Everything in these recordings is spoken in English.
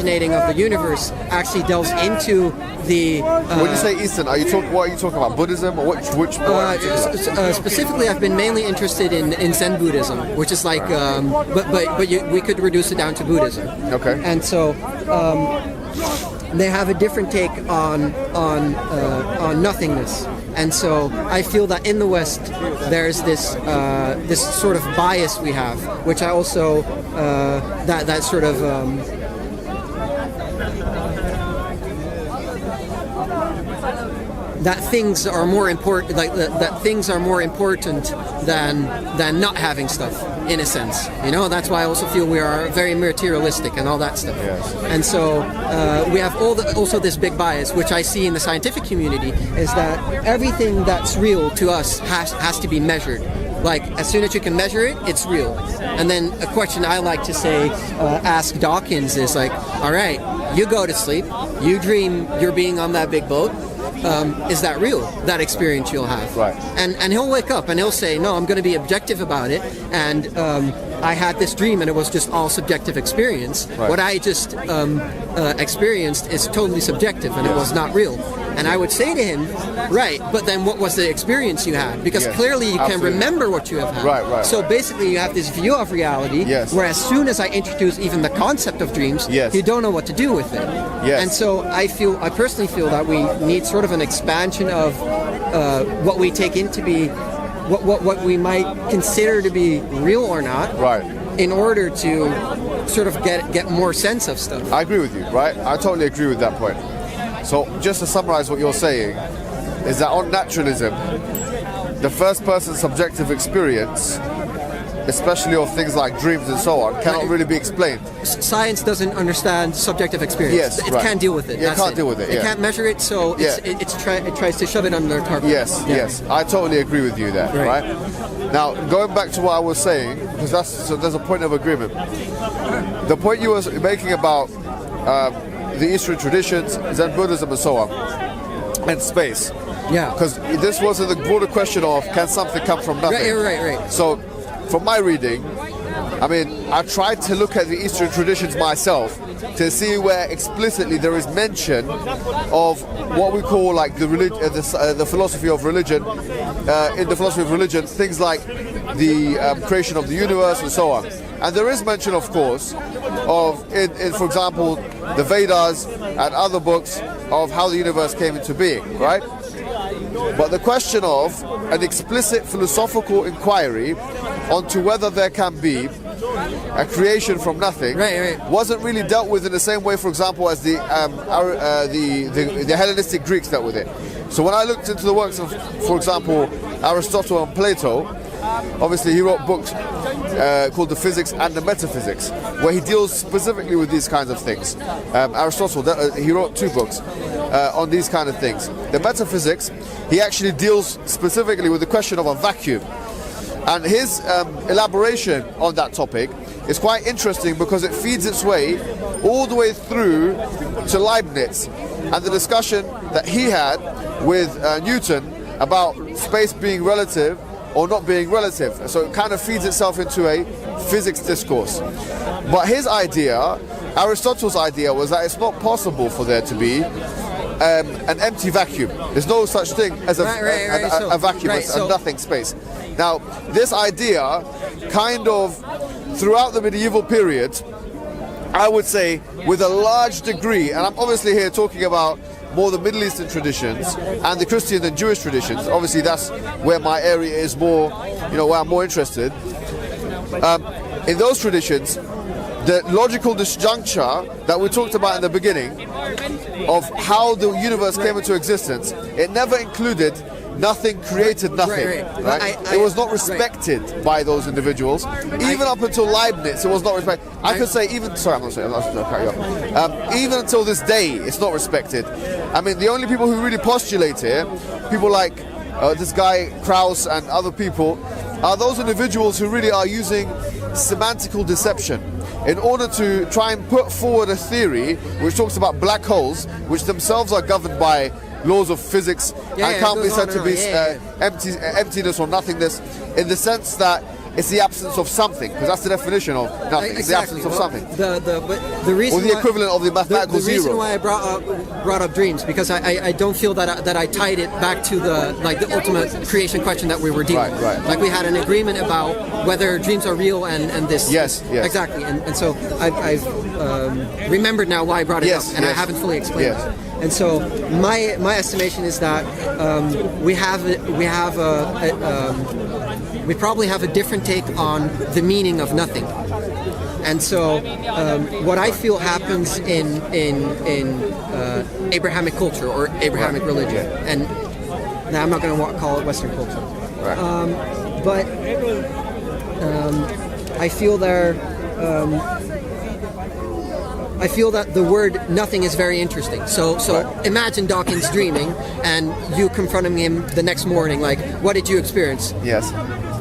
originating of the universe actually delves into the... when you say Eastern, what are you talking about? Buddhism? Or which specifically, I've been mainly interested in Zen Buddhism, which is like... we could reduce it down to Buddhism. Okay. And so... they have a different take on nothingness, and so I feel that in the West there's this sort of bias we have, which I also that sort of that things are more important, like that things are more important than not having stuff, in a sense. You know, that's why I also feel we are very materialistic and all that stuff. Yes. And so we have also this big bias, which I see in the scientific community, is that everything that's real to us has to be measured. Like, as soon as you can measure it, it's real. And then a question I like to say, ask Dawkins, is like, all right, you go to sleep, you dream you're being on that big boat. Is that real, that experience you'll have? Right. And he'll wake up and he'll say, no, I'm going to be objective about it, and I had this dream and it was just all subjective experience. Right. What I just experienced is totally subjective, and it was not real. And I would say to him, right, but then what was the experience you had? Because clearly you can remember what you have had. Right. So basically you have this view of reality, where as soon as I introduce even the concept of dreams, you don't know what to do with it. Yes. And so I personally feel that we need sort of an expansion of what we take in to be, what we might consider to be real or not, in order to sort of get more sense of stuff. I agree with you, right? I totally agree with that point. So just to summarize what you're saying, is that on naturalism, the first person's subjective experience, especially of things like dreams and so on, cannot really be explained. Science doesn't understand subjective experience. Yes, it can't deal with it. It can't deal with it. It can't measure it, so it tries to shove it under the carpet. Yes. I totally agree with you there. Right. Now, going back to what I was saying, because there's a point of agreement. The point you were making about the Eastern traditions, Zen Buddhism, and so on, and space. Yeah. Because this wasn't the broader question of can something come from nothing. Right. So, from my reading, I mean, I tried to look at the Eastern traditions myself to see where explicitly there is mention of what we call like the philosophy of religion. In the philosophy of religion, things like the creation of the universe and so on. And there is mention, of course, of, in for example, the Vedas and other books of how the universe came into being, right? But the question of an explicit philosophical inquiry onto whether there can be a creation from nothing wasn't really dealt with in the same way, for example, as the Hellenistic Greeks dealt with it. So when I looked into the works of, for example, Aristotle and Plato, obviously he wrote books called The Physics and the Metaphysics, where he deals specifically with these kinds of things. Aristotle, he wrote 2 books on these kind of things. The Metaphysics, he actually deals specifically with the question of a vacuum. And his elaboration on that topic is quite interesting because it feeds its way all the way through to Leibniz and the discussion that he had with Newton about space being relative or not being relative. So it kind of feeds itself into a physics discourse. But his idea, Aristotle's idea, was that it's not possible for there to be an empty vacuum. There's no such thing as a vacuum, a nothing space. Now, this idea kind of, throughout the medieval period, I would say, with a large degree, and I'm obviously here talking about more the Middle Eastern traditions and the Christian and Jewish traditions. Obviously, that's where my area is more, where I'm more interested. In those traditions, the logical disjuncture that we talked about in the beginning of how the universe came into existence, it never included nothing created nothing. Right? It was not respected by those individuals. Even up until Leibniz, it was not respected. I could say even. Sorry, I'm not saying. I'm not going to carry on. Even until this day, it's not respected. I mean, the only people who really postulate here, people like this guy Krauss and other people, are those individuals who really are using semantical deception in order to try and put forward a theory which talks about black holes, which themselves are governed by laws of physics and can't be said to be emptiness or nothingness, in the sense that it's the absence of something, because that's the definition of nothing. It's the absence of something. The reason or the equivalent of the mathematical the reason zero. why I brought up dreams, because I don't feel that I tied it back to the ultimate creation question that we were dealing with. Right. Like we had an agreement about whether dreams are real and this. Yes. Exactly. And so I've remembered now why I brought it up, and I haven't fully explained it. And so my estimation is that we probably have a different take on the meaning of nothing. And so what I feel happens in Abrahamic culture or Abrahamic religion, and now I'm not going to call it Western culture, but I feel that the word nothing is very interesting. So imagine Dawkins dreaming and you confronting him the next morning, like, what did you experience? Yes.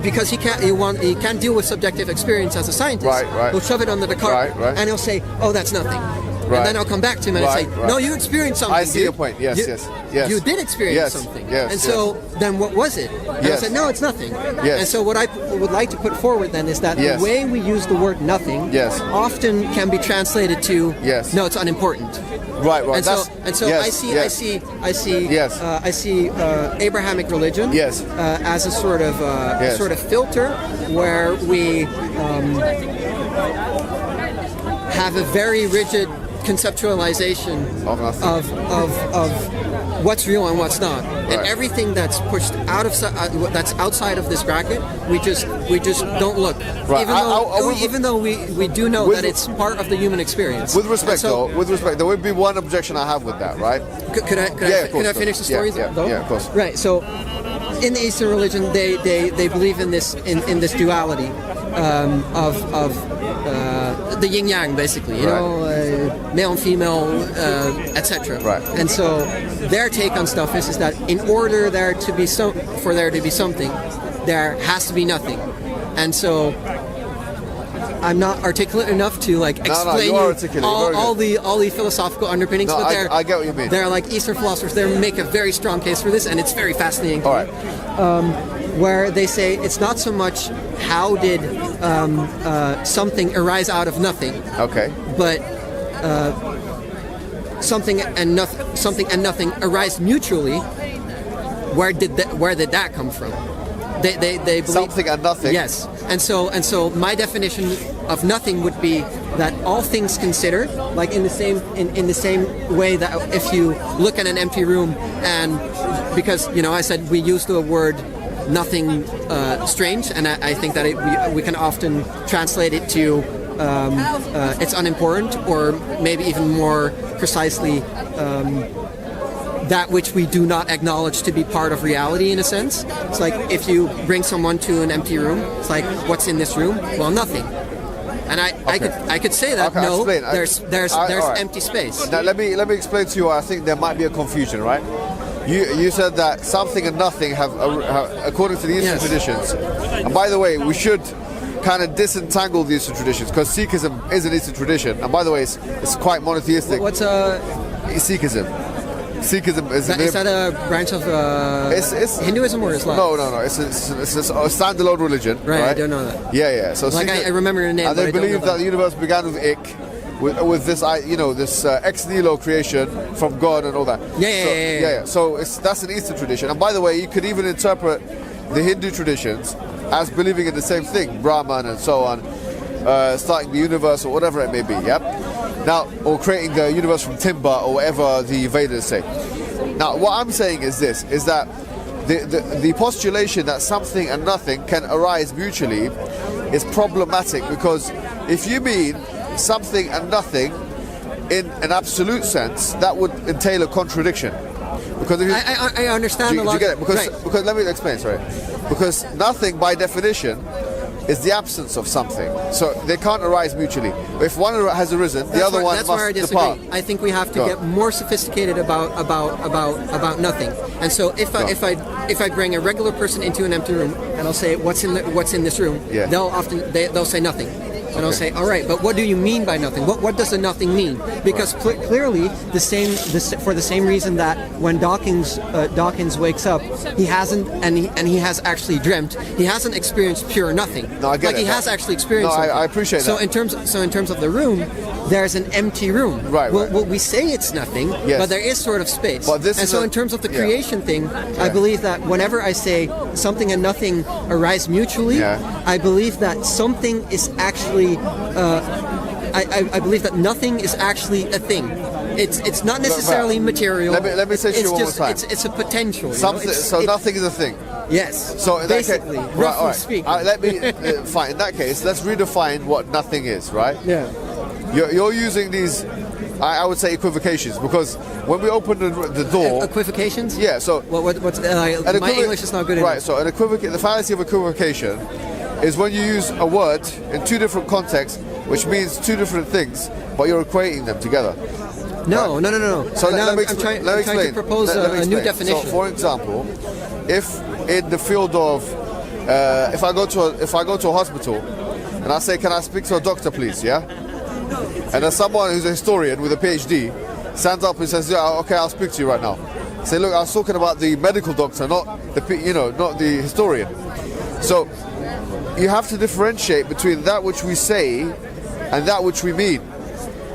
Because he can't deal with subjective experience as a scientist. Right. He'll shove it under the carpet, and he'll say, "Oh, that's nothing." Right. And then I'll come back to him and I'll say, "No, you experienced something." I see your point. Yes. You did experience something. And so then what was it? And I said, "No, it's nothing." Yes. And so what I would like to put forward then is that the way we use the word nothing often can be translated to, "No, it's unimportant." Right. And so I see Abrahamic religion as a sort of filter where we have a very rigid conceptualization of what's real and what's not, and everything that's pushed out of that's outside of this bracket, we just don't look. Right. Even though we do know that it's part of the human experience. With respect, there would be one objection I have with that, right? Could I finish the story? Though? Yeah, of course. Right. So, in the Eastern religion, they believe in this duality of the yin yang, basically, you know, male and female, etc. Right. And so their take on stuff is that in order for there to be something, there has to be nothing. And so I'm not articulate enough to explain all the philosophical underpinnings, but I get what you mean. They're like Eastern philosophers. They make a very strong case for this, and it's very fascinating. All right. Where they say it's not so much how did something arise out of nothing, but something and nothing arise mutually. Where did that come from? They believe something and nothing. Yes, and so my definition of nothing would be that all things considered, like in the same way that if you look at an empty room, and because I said we use the word nothing strange, and I think that we can often translate it to it's unimportant, or maybe even more precisely that which we do not acknowledge to be part of reality, in a sense. It's like if you bring someone to an empty room, it's like, what's in this room? Well, nothing. And I could say that there's empty space. Now let me explain to you. I think there might be a confusion, right? You said that something and nothing have according to the Eastern traditions. And by the way, we should kind of disentangle the Eastern traditions, because Sikhism is an Eastern tradition. And by the way, it's quite monotheistic. What's Sikhism? Sikhism is that a branch of Hinduism or Islam? No. It's a standalone religion. Right, I don't know that. Yeah. So I remember the name. And they believe that the universe began with Ik, with this this ex nihilo creation from God and all that. Yeah. So that's an Eastern tradition. And by the way, you could even interpret the Hindu traditions as believing in the same thing, Brahman and so on, starting the universe or whatever it may be. Now, or creating the universe from timber or whatever the Vedas say. Now, what I'm saying is this, is that the postulation that something and nothing can arise mutually is problematic, because if you mean something and nothing in an absolute sense, that would entail a contradiction. Because if I understand a lot. Do you get it? Because let me explain, sorry. Because nothing, by definition, is the absence of something, so they can't arise mutually. If one has arisen, the other one must depart. I think we have to get more sophisticated about nothing. And so if I bring a regular person into an empty room and I'll say what's in this room, they'll say nothing. and I'll say, all right, but what do you mean by nothing? What does a nothing mean? Because clearly for the same reason that when Dawkins wakes up, he hasn't, and he has actually dreamt. He hasn't experienced pure nothing. No, I get like it. he has actually experienced. No, something. I appreciate so that. In terms of the room, there's an empty room. Right. Well, we say it's nothing, Yes. but there is sort of space. But this and is so a- in terms of the yeah. creation thing, I believe that whenever I say something and nothing arise mutually, I believe that something is actually. I believe that nothing is actually a thing. It's not necessarily material. Let me say to you one more time. It's a potential. you know? Something, so nothing is a thing. Yes. So in basically, that case, roughly all right. speaking. Let me fine. In that case, let's redefine what nothing is. Right? Yeah. You're using these, I would say, equivocations, because when we open the door, Equivocations? yeah. So What's my English is not good enough. Right. So the fallacy of equivocation is when you use a word in two different contexts, which means two different things, but you're equating them together. No. So now let me I'm trying explain. to propose Let me a new explain. definition. So, for example, if in the field of, if I go to a hospital, and I say, "Can I speak to a doctor, please?" Yeah, and then someone who's a historian with a PhD stands up and says, "Yeah, okay, I'll speak to you right now." Say, "Look, I was talking about the medical doctor, not not the historian." So you have to differentiate between that which we say and that which we mean.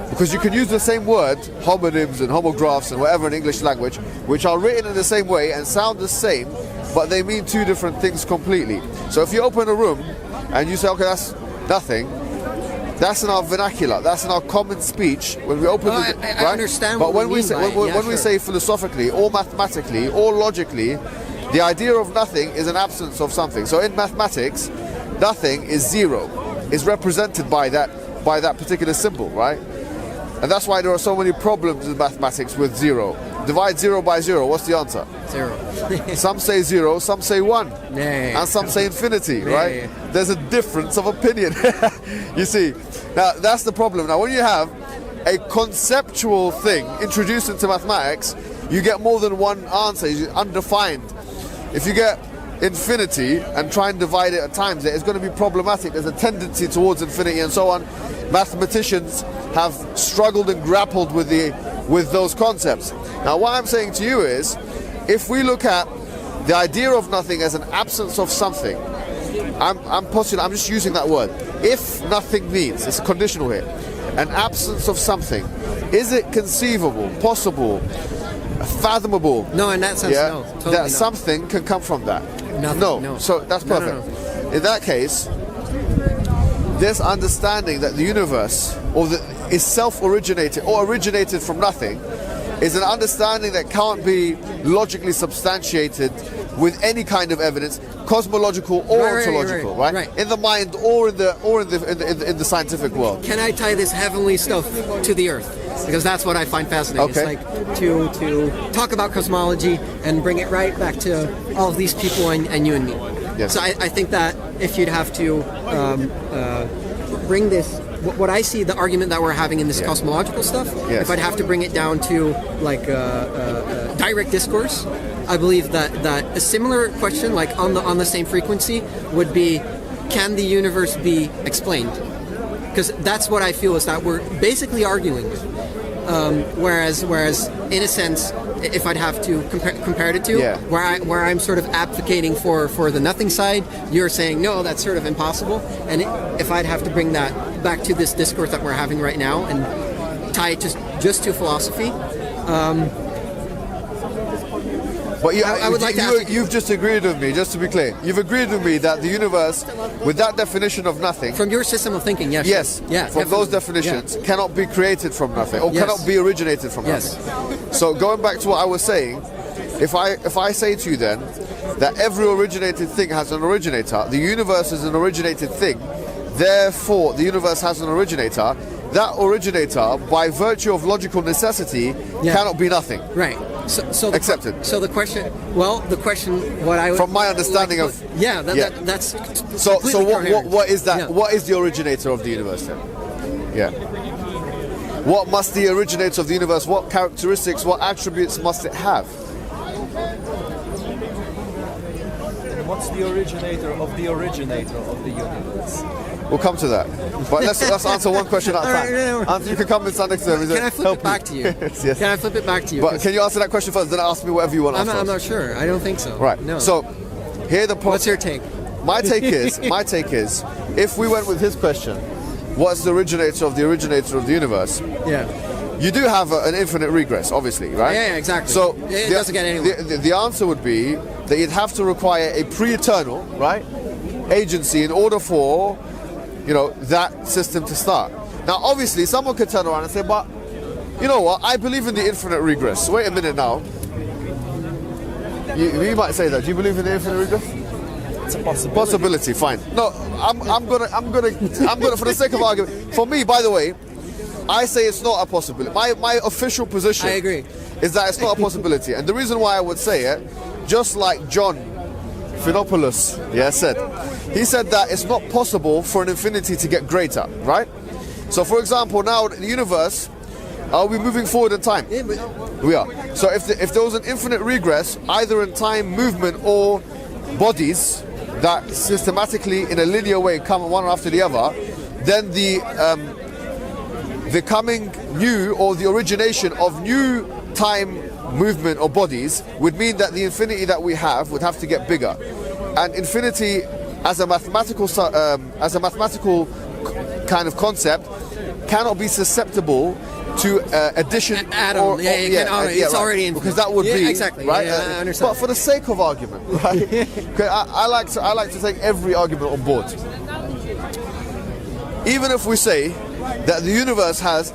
Because you can use the same word, homonyms and homographs and whatever in English language, which are written in the same way and sound the same, but they mean two different things completely. So if you open a room and you say, okay, that's nothing, that's in our vernacular, that's in our common speech. When we open I right? understand but what when you we mean say by it. when, Yeah, when we sure. say philosophically or mathematically or logically, the idea of nothing is an absence of something. So in mathematics, nothing is zero, is represented by that particular symbol, right? And that's why there are so many problems in mathematics with zero. Divide 0 by 0, what's the answer? 0. Some say 0, some say 1, Yeah. and some say infinity, Yeah. right? There's a difference of opinion. You see, now that's the problem. Now when you have a conceptual thing introduced into mathematics, you get more than one answer, it's undefined. If you get infinity and try and divide it at times, it's going to be problematic. There's a tendency towards infinity and so on. Mathematicians have struggled and grappled with those concepts. Now what I'm saying to you is, if we look at the idea of nothing as an absence of something, I'm just using that word. If nothing means, it's a conditional here, an absence of something, is it conceivable, possible, fathomable? No, in that sense, no. Totally that not. something can come from that. Nothing, no. So that's No, perfect. no. In that case, this understanding that the universe is self-originated or originated from nothing is an understanding that can't be logically substantiated with any kind of evidence, cosmological or ontological, right? In the mind or in the scientific world. Can I tie this heavenly stuff to the earth? Because that's what I find fascinating. Okay. It's like to talk about cosmology and bring it right back to all of these people and you and me. Yes. So I think that if you'd have to bring this, what I see, the argument that we're having in this cosmological stuff, Yes. if I'd have to bring it down to like direct discourse, I believe that a similar question, like on the same frequency, would be, can the universe be explained? Because that's what I feel is that we're basically arguing. Whereas in a sense, if I'd have to compare it to, where I'm sort of advocating for the nothing side, you're saying no, that's sort of impossible. And if I'd have to bring that back to this discourse that we're having right now and tie it just to philosophy. But you've just agreed with me, just to be clear. You've agreed with me that the universe, with that definition of nothing, from your system of thinking, yes. Yes, Yeah, from definitely. those definitions, cannot be created from nothing, or Yes. cannot be originated from Yes. nothing. So going back to what I was saying, if I say to you then that every originated thing has an originator, the universe is an originated thing, therefore the universe has an originator, that originator, by virtue of logical necessity, cannot be nothing. Right. So Accepted. So the question, what I would, From my understanding that's So completely coherent. what is that? Yeah. What is the originator of the universe then? Yeah. What must the originator of the universe? What characteristics? What attributes must it have? What's the originator of the universe? We'll come to that. But let's answer one question at a time. Right, You can come and stand next to him. Can I flip it back to you? Yes. Can I flip it back to you? But can you answer that question first, then ask me whatever you want to I'm not sure. I don't think so. Right. No. So, here the point. What's your take? My take is, if we went with his question, what's the originator of the universe? Yeah. You do have an infinite regress, obviously, right? Yeah, exactly. So it doesn't get anywhere. The answer would be that you'd have to require a pre-eternal, right, agency in order for, that system to start. Now, obviously, someone could turn around and say, but, you know what, I believe in the infinite regress. Wait a minute now. You might say that. Do you believe in the infinite regress? It's a possibility. Possibility, fine. No, I'm gonna, for the sake of argument, for me, by the way, I say it's not a possibility. My official position, I agree, is that it's not a possibility. And the reason why I would say it, just like John Finopoulos said, he said that it's not possible for an infinity to get greater, right? So for example, now the universe, are we moving forward in time? Yeah, We are. So if there was an infinite regress, either in time, movement, or bodies that systematically in a linear way come one after the other, then the coming new, or the origination of new time, movement or bodies would mean that the infinity that we have would have to get bigger. And infinity as a mathematical kind of concept cannot be susceptible to addition add-on. It's already in, because that would be exactly right. I understand. But for the sake of argument, right? I like to take every argument on board. Even if we say that the universe has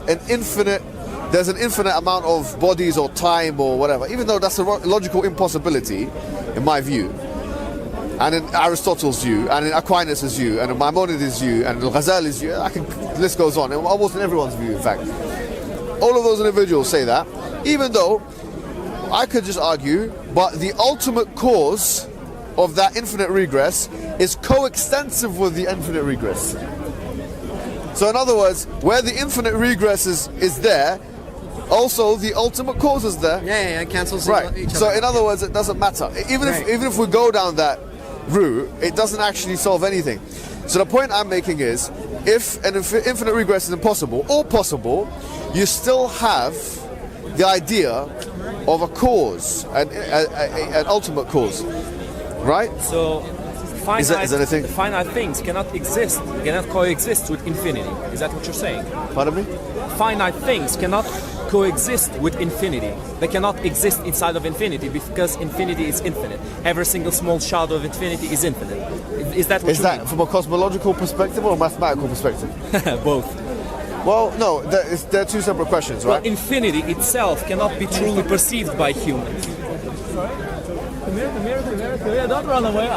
there's an infinite amount of bodies or time or whatever, even though that's a logical impossibility in my view, and in Aristotle's view, and in Aquinas' view, and in Maimonides' view, and in Ghazali's view, the list goes on, almost in everyone's view, in fact. All of those individuals say that, even though I could just argue, but the ultimate cause of that infinite regress is coextensive with the infinite regress. So in other words, where the infinite regress is there, also the ultimate cause is there. Yeah, it cancels right. each other. So in other words, it doesn't matter. Even if we go down that route, it doesn't actually solve anything. So the point I'm making is, if an infinite regress is impossible or possible, you still have the idea of a cause, an ultimate cause, right? So finite things cannot coexist with infinity. Is that what you're saying? Pardon me? Finite things cannot coexist with infinity. They cannot exist inside of infinity because infinity is infinite. Every single small shadow of infinity is infinite. Is that what you mean? From a cosmological perspective or a mathematical perspective? Both. Well, no, they're two separate questions, right? Well, infinity itself cannot be truly perceived by humans. Come here, don't run away.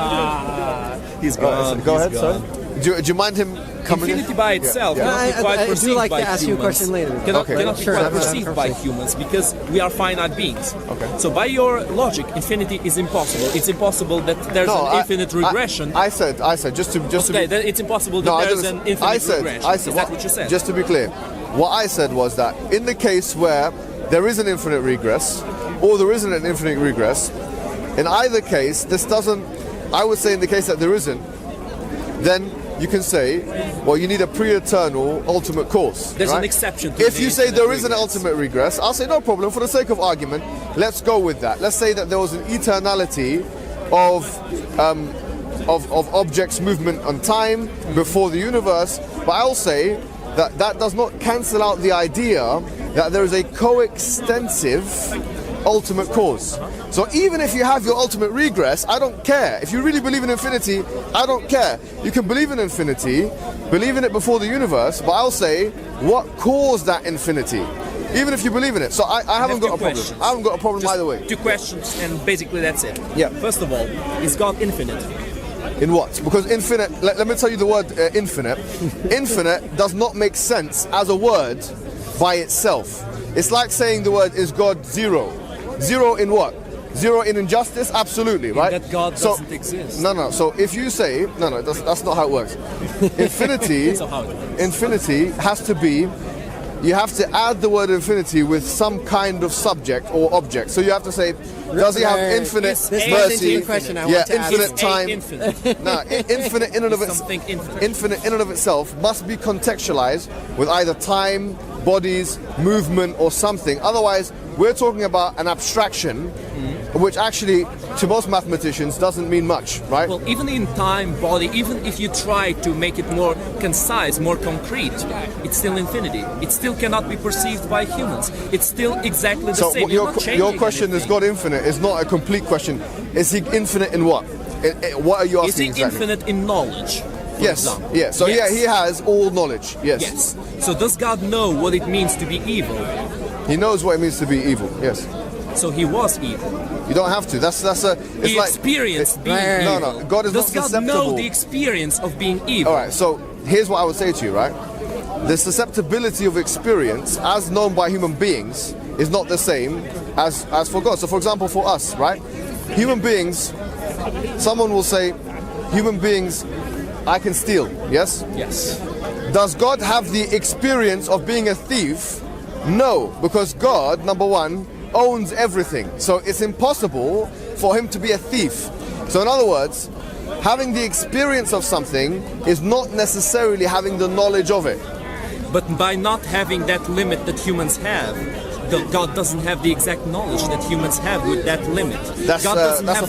He's gone. Go ahead, gone. sorry. Do you mind him coming Infinity by itself cannot be quite I do perceived like by to ask humans. you a question later. Cannot be Sure, quite have a perceived by conversation. humans because we are finite beings. Okay. So by your logic, infinity is impossible. It's impossible that there's an infinite regression. I said, just to Okay, then it's impossible that there's an infinite regression. Is that what you said? Just to be clear, what I said was that in the case where there is an infinite regress, or there isn't an infinite regress, in either case, this doesn't, I would say in the case that there isn't, then you can say, well, you need a pre-eternal ultimate cause. There's right? an exception to if you say there is an regress. ultimate regress, I'll say no problem. For the sake of argument, let's go with that. Let's say that there was an eternality of objects' movement on time before the universe, but I'll say that does not cancel out the idea that there is a coextensive ultimate cause. So even if you have your ultimate regress, I don't care. If you really believe in infinity, I don't care. You can believe in infinity, believe in it before the universe, but I'll say, what caused that infinity? Even if you believe in it. So I haven't got a problem. Questions. I haven't got a problem Just either way. Two questions and basically that's it. Yeah. First of all, is God infinite? In what? Because infinite, let me tell you the word infinite. Infinite does not make sense as a word by itself. It's like saying the word, is God zero? Zero in what? Zero in injustice? Absolutely, right? That God doesn't exist. No. So if you say, that's not how it works. Infinity, So how it works. infinity has to be you have to add the word infinity with some kind of subject or object. So you have to say, does he have infinite This is mercy? the question I Yeah, want to ask. infinite time. Infinite. No, infinite in and of Something infinite. infinite in and of itself must be contextualized with either time, bodies, movement, or something. Otherwise, we're talking about an abstraction, which actually, to most mathematicians, doesn't mean much, right? Well, even in time, body, even if you try to make it more concise, more concrete, it's still infinity. It still cannot be perceived by humans. It's still exactly the So same. your question is God infinite is not a complete question. Is he infinite in what? What are you Is asking he exactly? infinite in knowledge? for Yes, example? yeah. So Yes. yeah, he has all knowledge. Yes. Yes. So does God know what it means to be evil? He knows what it means to be evil. Yes. So he was evil. You don't have to. That's a. It's He like experienced being Right. evil. No, God is Does not God susceptible. know the experience of being evil? All right. So here's what I would say to you. Right. The susceptibility of experience, as known by human beings, is not the same as for God. So, for example, for us, right, human beings, someone will say, human beings, I can steal. Yes. Yes. Does God have the experience of being a thief? No, because God, number one, owns everything. So it's impossible for him to be a thief. So in other words, having the experience of something is not necessarily having the knowledge of it. But by not having that limit that humans have, God doesn't have the exact knowledge that humans have with that limit. That's God doesn't a have